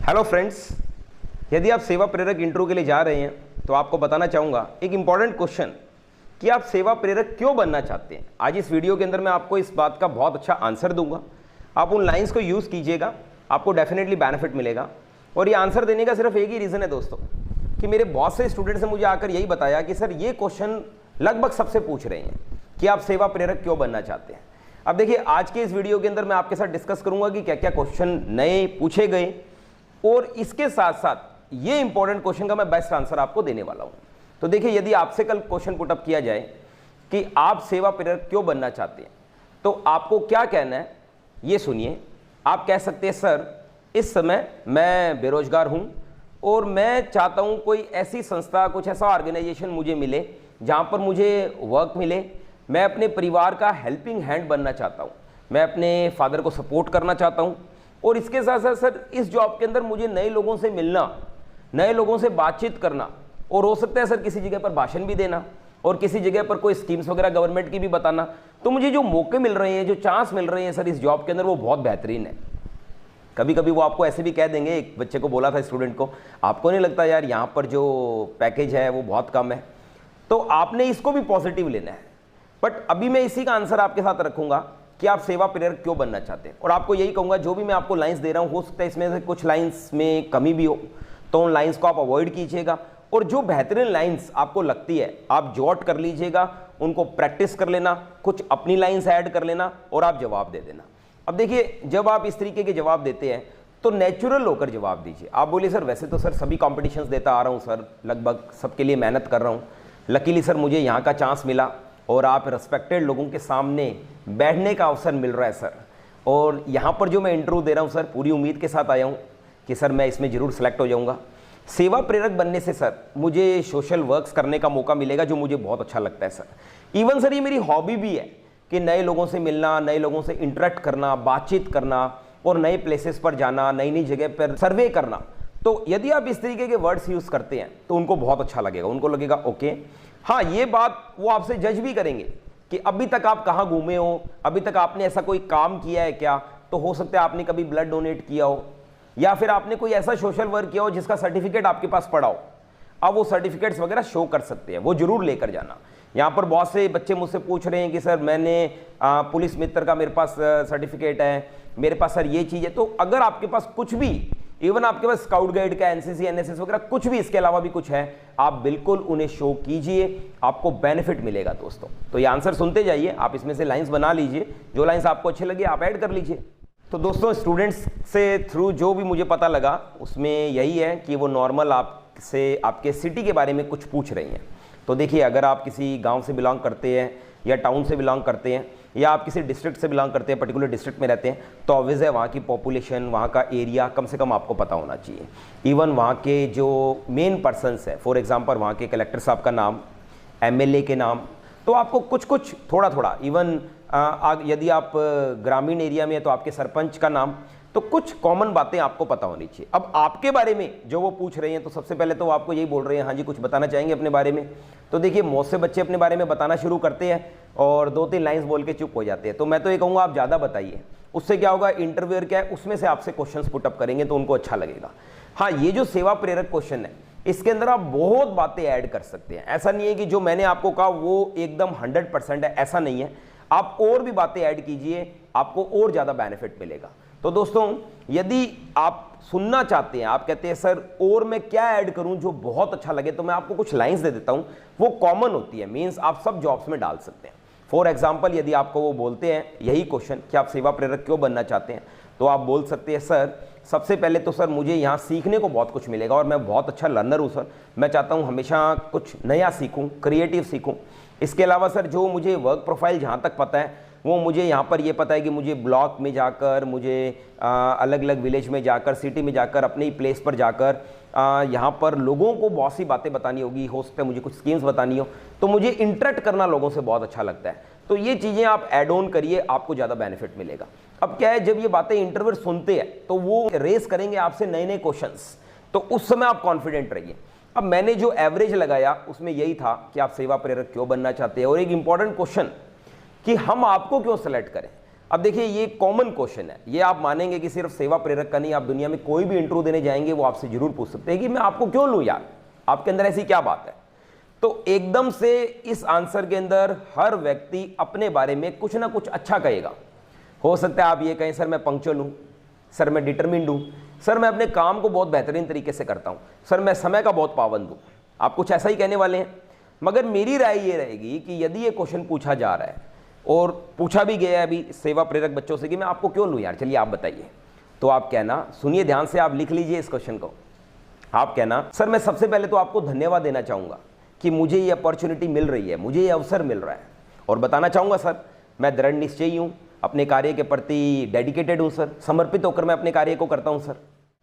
Hello friends, यदि आप सेवा प्रेरक इंटरव्यू के लिए जा रहे हैं तो आपको बताना चाहूँगा एक इंपॉर्टेंट क्वेश्चन कि आप सेवा प्रेरक क्यों बनना चाहते हैं। आज इस वीडियो के अंदर मैं आपको इस बात का बहुत अच्छा आंसर दूंगा। आप उन लाइंस को यूज़ कीजिएगा, आपको डेफिनेटली बेनिफिट मिलेगा। और ये आंसर देने का सिर्फ एक ही रीज़न है दोस्तों, कि मेरे बहुत से स्टूडेंट्स ने मुझे आकर यही बताया कि सर ये क्वेश्चन लगभग सबसे पूछ रहे हैं कि आप सेवा प्रेरक क्यों बनना चाहते हैं। अब देखिए, आज के इस वीडियो के अंदर मैं आपके साथ डिस्कस करूंगा कि क्या क्या क्वेश्चन नए पूछे गए और इसके साथ साथ ये इंपॉर्टेंट क्वेश्चन का मैं बेस्ट आंसर आपको देने वाला हूं। तो देखिए, यदि आपसे कल क्वेश्चन पुटअप किया जाए कि आप सेवा प्रेरक क्यों बनना चाहते हैं, तो आपको क्या कहना है ये सुनिए। आप कह सकते हैं सर इस समय मैं बेरोजगार हूं और मैं चाहता हूं कोई ऐसी संस्था, कुछ ऐसा ऑर्गेनाइजेशन मुझे मिले जहां पर मुझे वर्क मिले। मैं अपने परिवार का हेल्पिंग हैंड बनना चाहता हूं, मैं अपने फादर को सपोर्ट करना चाहता हूं। और इसके साथ साथ सर इस जॉब के अंदर मुझे नए लोगों से मिलना, नए लोगों से बातचीत करना, और हो सकता है सर किसी जगह पर भाषण भी देना और किसी जगह पर कोई स्कीम्स वगैरह गवर्नमेंट की भी बताना। तो मुझे जो मौके मिल रहे हैं, जो चांस मिल रहे हैं सर इस जॉब के अंदर, वो बहुत बेहतरीन है। कभी कभी वो आपको ऐसे भी कह देंगे, एक बच्चे को बोला था स्टूडेंट को, आपको नहीं लगता यार यहाँ पर जो पैकेज है वो बहुत कम है? तो आपने इसको भी पॉजिटिव लेना है। बट अभी मैं इसी का आंसर आपके साथ रखूंगा कि आप सेवा प्रेरक क्यों बनना चाहते हैं। और आपको यही कहूंगा, जो भी मैं आपको लाइंस दे रहा हूं, हो सकता है इसमें से कुछ लाइंस में कमी भी हो, तो उन लाइंस को आप अवॉइड कीजिएगा। और जो बेहतरीन लाइंस आपको लगती है आप जॉट कर लीजिएगा, उनको प्रैक्टिस कर लेना, कुछ अपनी लाइंस ऐड कर लेना और आप जवाब दे देना। अब देखिए, जब आप इस तरीके के जवाब देते हैं तो नेचुरल होकर जवाब दीजिए। आप बोलिए सर वैसे तो सर सभी कॉम्पिटिशन्स देता आ रहा हूँ सर, लगभग सबके लिए मेहनत कर रहा हूँ, लकीली सर मुझे यहाँ का चांस मिला और आप रिस्पेक्टेड लोगों के सामने बैठने का अवसर मिल रहा है सर, और यहाँ पर जो मैं इंटरव्यू दे रहा हूँ सर पूरी उम्मीद के साथ आया हूँ कि सर मैं इसमें ज़रूर सेलेक्ट हो जाऊँगा। सेवा प्रेरक बनने से सर मुझे सोशल वर्क्स करने का मौका मिलेगा, जो मुझे बहुत अच्छा लगता है सर। इवन सर ये मेरी हॉबी भी है कि नए लोगों से मिलना, नए लोगों से इंटरेक्ट करना, बातचीत करना और नए प्लेसेस पर जाना, नई नई जगह पर सर्वे करना। तो यदि आप इस तरीके के वर्ड्स यूज़ करते हैं तो उनको बहुत अच्छा लगेगा, उनको लगेगा ओके। हाँ, ये बात वो आपसे जज भी करेंगे कि अभी तक आप कहाँ घूमे हो, अभी तक आपने ऐसा कोई काम किया है क्या। तो हो सकता है आपने कभी ब्लड डोनेट किया हो, या फिर आपने कोई ऐसा सोशल वर्क किया हो जिसका सर्टिफिकेट आपके पास पड़ा हो। अब वो सर्टिफिकेट्स वगैरह शो कर सकते हैं, वो जरूर लेकर जाना। यहाँ पर बहुत से बच्चे मुझसे पूछ रहे हैं कि सर मैंने पुलिस मित्र का मेरे पास सर्टिफिकेट है, मेरे पास सर ये चीज़ है। तो अगर आपके पास कुछ भी, इवन आपके पास स्काउट गाइड का, एनसीसी, एनएसएस वगैरह कुछ भी इसके अलावा भी कुछ है, आप बिल्कुल उन्हें शो कीजिए, आपको बेनिफिट मिलेगा दोस्तों। तो ये आंसर सुनते जाइए, आप इसमें से लाइंस बना लीजिए, जो लाइंस आपको अच्छे लगे आप ऐड कर लीजिए। तो दोस्तों, स्टूडेंट्स से थ्रू जो भी मुझे पता लगा उसमें यही है कि वो नॉर्मल आपसे आपके सिटी के बारे में कुछ पूछ रही हैं। तो देखिए, अगर आप किसी गाँव से बिलोंग करते हैं या टाउन से बिलोंग करते हैं या आप किसी डिस्ट्रिक्ट से बिलोंग करते हैं, पर्टिकुलर डिस्ट्रिक्ट में रहते हैं, तो ऑब्वियस है वहाँ की पॉपुलेशन, वहाँ का एरिया कम से कम आपको पता होना चाहिए। इवन वहाँ के जो मेन पर्सनस है, फॉर एग्जांपल वहाँ के कलेक्टर साहब का नाम, एमएलए के नाम, तो आपको कुछ कुछ थोड़ा थोड़ा, इवन यदि आप ग्रामीण एरिया में है तो आपके सरपंच का नाम, तो कुछ कॉमन बातें आपको पता होनी चाहिए। अब आपके बारे में जो वो पूछ रहे हैं, तो सबसे पहले तो वो आपको यही बोल रहे हैं, हाँ जी कुछ बताना चाहेंगे अपने बारे में। तो देखिए, बहुत से बच्चे अपने बारे में बताना शुरू करते हैं और 2-3 लाइंस बोल के चुप हो जाते हैं। तो मैं तो ये कहूँगा आप ज़्यादा बताइए, उससे क्या होगा, इंटरव्यूअर क्या है उसमें से आपसे क्वेश्चंस पुटअप करेंगे तो उनको अच्छा लगेगा। हाँ, ये जो सेवा प्रेरक क्वेश्चन है, इसके अंदर आप बहुत बातें ऐड कर सकते हैं। ऐसा नहीं है कि जो मैंने आपको कहा वो एकदम 100% है, ऐसा नहीं है। आप और भी बातें ऐड कीजिए, आपको और ज़्यादा बेनिफिट मिलेगा। तो दोस्तों, यदि आप सुनना चाहते हैं, आप कहते हैं सर और मैं क्या ऐड करूं जो बहुत अच्छा लगे, तो मैं आपको कुछ लाइंस दे देता हूं, वो कॉमन होती है, मींस आप सब जॉब्स में डाल सकते हैं। फॉर एग्जांपल, यदि आपको वो बोलते हैं यही क्वेश्चन कि आप सेवा प्रेरक क्यों बनना चाहते हैं, तो आप बोल सकते हैं सर सबसे पहले तो सर मुझे यहाँ सीखने को बहुत कुछ मिलेगा और मैं बहुत अच्छा लर्नर हूँ सर, मैं चाहता हूँ हमेशा कुछ नया सीखूँ, क्रिएटिव सीखूँ। इसके अलावा सर जो मुझे वर्क प्रोफाइल जहाँ तक पता है, वो मुझे यहाँ पर ये पता है कि मुझे ब्लॉक में जाकर, मुझे अलग अलग विलेज में जाकर, सिटी में जाकर, अपने ही प्लेस पर जाकर यहाँ पर लोगों को बहुत सी बातें बतानी होगी, हो सकता है मुझे कुछ स्कीम्स बतानी हो, तो मुझे इंटरेक्ट करना लोगों से बहुत अच्छा लगता है। तो ये चीज़ें आप ऐड ऑन करिए, आपको ज़्यादा बेनिफिट मिलेगा। अब क्या है, जब ये बातें इंटरव्यूअर सुनते हैं तो वो रेस करेंगे आपसे नए नए क्वेश्चंस, तो उस समय आप कॉन्फिडेंट रहिए। अब मैंने जो एवरेज लगाया उसमें यही था कि आप सेवा प्रेरक क्यों बनना चाहते हैं, और एक इंपॉर्टेंट क्वेश्चन कि हम आपको क्यों सेलेक्ट करें। अब देखिए ये कॉमन क्वेश्चन है, ये आप मानेंगे कि सिर्फ सेवा प्रेरक का नहीं, आप दुनिया में कोई भी इंटरव्यू देने जाएंगे वो आपसे जरूर पूछ सकते हैं कि मैं आपको क्यों लूं यार, आपके अंदर ऐसी क्या बात है। तो एकदम से इस आंसर के अंदर हर व्यक्ति अपने बारे में कुछ ना कुछ अच्छा कहेगा। हो सकता है आप ये कहें सर मैं पंक्चुअल हूं, सर मैं डिटरमिन्ड हूं, सर मैं अपने काम को बहुत बेहतरीन तरीके से करता हूं, सर मैं समय का बहुत पाबंद हूं। आप कुछ ऐसा ही कहने वाले हैं। मगर मेरी राय ये रहेगी कि यदि ये क्वेश्चन पूछा जा रहा है और पूछा भी गया है अभी सेवा प्रेरक बच्चों से कि मैं आपको क्यों लूं यार, चलिए आप बताइए, तो आप कहना, सुनिए ध्यान से, आप लिख लीजिए इस क्वेश्चन को। आप कहना सर मैं सबसे पहले तो आपको धन्यवाद देना चाहूँगा कि मुझे ये अपॉर्चुनिटी मिल रही है, मुझे ये अवसर मिल रहा है, और बताना चाहूँगा सर मैं दृढ़ निश्चयी हूँ, अपने कार्य के प्रति डेडिकेटेड हूँ सर, समर्पित होकर मैं अपने कार्य को करता हूँ सर।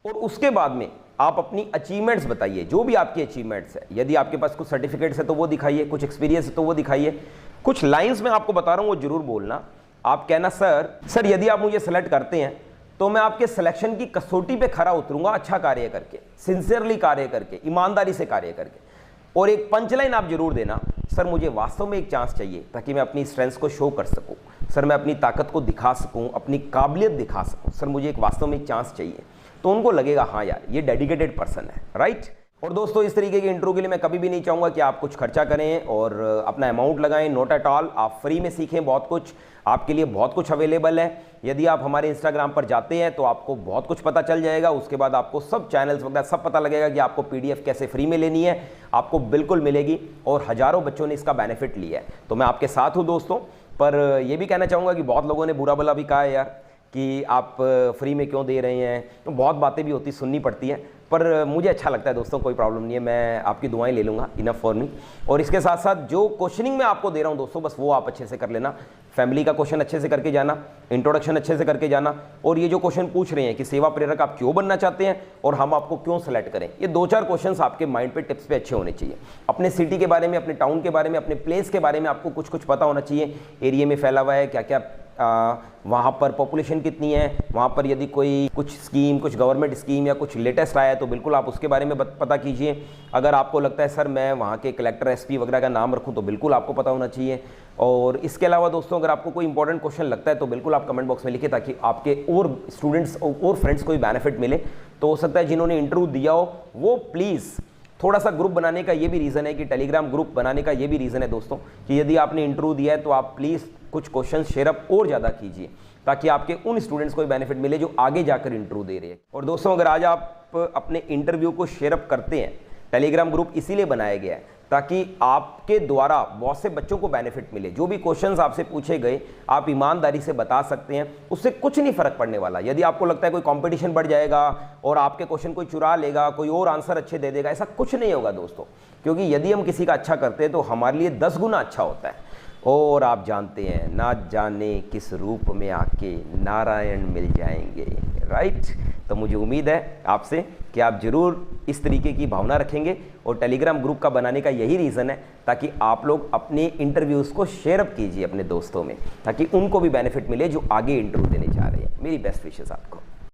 और उसके बाद में आप अपनी अचीवमेंट्स बताइए, जो भी आपकी अचीवमेंट्स है, यदि आपके पास कुछ सर्टिफिकेट्स है तो वो दिखाइए, कुछ एक्सपीरियंस है तो वो दिखाइए, कुछ लाइंस में आपको बता रहा हूँ वो जरूर बोलना। आप कहना सर यदि आप मुझे सेलेक्ट करते हैं तो मैं आपके सिलेक्शन की कसौटी पे खरा उतरूंगा, अच्छा कार्य करके, सिंसियरली कार्य करके, ईमानदारी से कार्य करके। और एक पंचलाइन आप जरूर देना, सर मुझे वास्तव में एक चांस चाहिए ताकि मैं अपनी स्ट्रेंथ्स को शो कर सकूं, सर मैं अपनी ताकत को दिखा सकूं, अपनी काबिलियत दिखा सकूं, सर मुझे एक वास्तव में एक चांस चाहिए। तो उनको लगेगा हाँ यार ये डेडिकेटेड पर्सन है, राइट। और दोस्तों इस तरीके के इंटरव्यू के लिए मैं कभी भी नहीं चाहूँगा कि आप कुछ खर्चा करें और अपना अमाउंट लगाएं, नॉट एट ऑल। आप फ्री में सीखें, बहुत कुछ आपके लिए बहुत कुछ अवेलेबल है। यदि आप हमारे इंस्टाग्राम पर जाते हैं तो आपको बहुत कुछ पता चल जाएगा, उसके बाद आपको सब चैनल्स वगैरह सब पता लगेगा कि आपको PDF कैसे फ्री में लेनी है, आपको बिल्कुल मिलेगी। और हज़ारों बच्चों ने इसका बेनिफिट लिया है, तो मैं आपके साथ हूँ दोस्तों। पर ये भी कहना चाहूँगा कि बहुत लोगों ने बुरा भला भी कहा है यार कि आप फ्री में क्यों दे रहे हैं, तो बहुत बातें भी होती सुननी पड़ती हैं, पर मुझे अच्छा लगता है दोस्तों, कोई प्रॉब्लम नहीं है, मैं आपकी दुआएं ले लूँगा, इनफ फॉर मी। और इसके साथ साथ जो क्वेश्चनिंग मैं आपको दे रहा हूँ दोस्तों, बस वो आप अच्छे से कर लेना। फैमिली का क्वेश्चन अच्छे से करके जाना, इंट्रोडक्शन अच्छे से करके जाना, और ये जो क्वेश्चन पूछ रहे हैं कि सेवा प्रेरक आप क्यों बनना चाहते हैं और हम आपको क्यों सेलेक्ट करें, ये 2-4 क्वेश्चन आपके माइंड पे, टिप्स पे अच्छे होने चाहिए। अपने सिटी के बारे में, अपने टाउन के बारे में, अपने प्लेस के बारे में आपको कुछ कुछ पता होना चाहिए। एरिया में फैला हुआ है क्या क्या, वहाँ पर पॉपुलेशन कितनी है, वहाँ पर यदि कोई कुछ स्कीम, कुछ गवर्नमेंट स्कीम या कुछ लेटेस्ट आया है तो बिल्कुल आप उसके बारे में पता कीजिए। अगर आपको लगता है सर मैं वहाँ के कलेक्टर, SP वगैरह का नाम रखूँ तो बिल्कुल आपको पता होना चाहिए। और इसके अलावा दोस्तों अगर आपको कोई इंपॉर्टेंट क्वेश्चन लगता है तो बिल्कुल आप कमेंट बॉक्स में लिखिए ताकि आपके और स्टूडेंट्स और फ्रेंड्स को भी बेनिफिट मिले। तो हो सकता है जिन्होंने इंटरव्यू दिया हो वो प्लीज़, थोड़ा सा ग्रुप बनाने का ये भी रीज़न है कि टेलीग्राम ग्रुप बनाने का ये भी रीज़न है दोस्तों कि यदि आपने इंटरव्यू दिया है तो आप प्लीज़ कुछ क्वेश्चन शेयर अप और ज़्यादा कीजिए ताकि आपके उन स्टूडेंट्स को भी बेनिफिट मिले जो आगे जाकर इंटरव्यू दे रहे हैं। और दोस्तों अगर आज आप अपने इंटरव्यू को शेयर अप करते हैं, टेलीग्राम ग्रुप इसीलिए बनाया गया है ताकि आपके द्वारा बहुत से बच्चों को बेनिफिट मिले। जो भी क्वेश्चंस आपसे पूछे गए आप ईमानदारी से बता सकते हैं, उससे कुछ नहीं फर्क पड़ने वाला। यदि आपको लगता है कोई कंपटीशन बढ़ जाएगा और आपके क्वेश्चन कोई चुरा लेगा, कोई और आंसर अच्छे दे देगा, ऐसा कुछ नहीं होगा दोस्तों, क्योंकि यदि हम किसी का अच्छा करते हैं तो हमारे लिए 10 गुना अच्छा होता है। और आप जानते हैं ना जाने किस रूप में आके नारायण मिल जाएंगे, राइट। तो मुझे उम्मीद है आपसे कि आप ज़रूर इस तरीके की भावना रखेंगे और टेलीग्राम ग्रुप का बनाने का यही रीज़न है ताकि आप लोग अपने इंटरव्यूज़ को शेयर अप कीजिए अपने दोस्तों में ताकि उनको भी बेनिफिट मिले जो आगे इंटरव्यू देने जा रहे हैं। मेरी बेस्ट विशेस आपको।